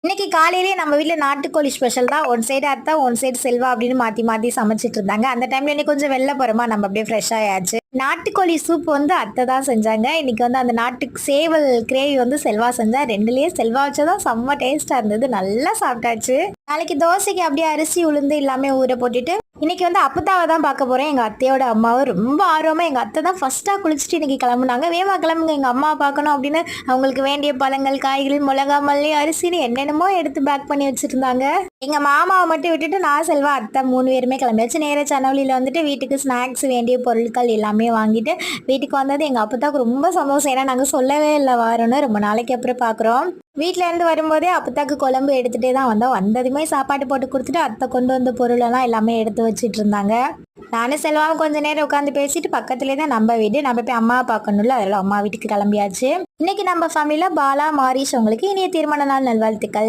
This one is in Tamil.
இன்னைக்கு காலையிலேயே நம்ம வீட்டில் நாட்டுக்கோழி ஸ்பெஷல் தான். ஒன் சைடு அத்தா, ஒன் சைடு செல்வா அப்படின்னு மாற்றி மாற்றி சமைச்சிட்டு இருந்தாங்க. அந்த டைம்ல இன்னைக்கு கொஞ்சம் வெளில போகிறோமா, நம்ம அப்படியே ஃப்ரெஷ் ஆயாச்சு. நாட்டுக்கோழி சூப் வந்து அத்தை தான் செஞ்சாங்க. இன்னைக்கு வந்து அந்த நாட்டு சேவல் கிரேவி வந்து செல்வா செஞ்சா. ரெண்டுலேயே செல்வா வச்சதான் செம்ம டேஸ்ட்டாக இருந்தது. நல்லா சாப்பிட்டாச்சு. நாளைக்கு தோசைக்கு அப்படியே அரிசி உளுந்து எல்லாமே ஊற போட்டுட்டு இன்னைக்கு வந்து அப்பத்தாவை தான் பார்க்க போகிறேன். எங்கள் அத்தையோட அம்மாவை ரொம்ப ஆர்வமாக எங்கள் அத்தை தான் ஃபஸ்ட்டாக குளிச்சுட்டு இன்னைக்கு கிளம்புனாங்க. வேமா கிளம்புங்க, எங்கள் அம்மாவை பார்க்கணும் அப்படின்னு அவங்களுக்கு வேண்டிய பழங்கள், காய்கறி, மிளகா, மல்லி, அரிசின்னு என்னென்னமோ எடுத்து பேக் பண்ணி வச்சுருந்தாங்க. எங்கள் மாமாவை மட்டும் விட்டுட்டு நான், செல்வா, அத்தை 3 பேருமே கிளம்பியாச்சு. நேர சனவழியில் வந்துட்டு வீட்டுக்கு ஸ்நாக்ஸ் வேண்டிய பொருட்கள் எல்லாமே வாங்கிட்டு வீட்டுக்கு வந்தது எங்கள் அப்பத்தாவுக்கு ரொம்ப சந்தோஷம். ஏன்னா நாங்கள் சொல்லவே இல்லை வாரோன்னு, ரொம்ப நாளைக்கு அப்புறம் பார்க்குறோம். வீட்டில் இருந்து வரும்போதே அப்பத்தாக்கு குழம்பு எடுத்துகிட்டே தான் வந்தோம். வந்ததுமே சாப்பாடு போட்டு கொடுத்துட்டு அத்தை கொண்டு வந்த பொருளெல்லாம் எல்லாமே எடுத்து வச்சுட்டு இருந்தாங்க. நானும் செல்வாவும் கொஞ்ச நேரம் உட்காந்து பேசிட்டு பக்கத்துலேயே தான் நம்ம வீடு. நம்ம போய் அம்மாவை பார்க்கணும்ல, அதெல்லாம் அம்மா வீட்டுக்கு கிளம்பியாச்சு. இன்னைக்கு நம்ம ஃபேமிலியில் பாலா, மாரிஷ் அவங்களுக்கு இனிய திருமண நாள் நல்வாழ்த்துக்கள்.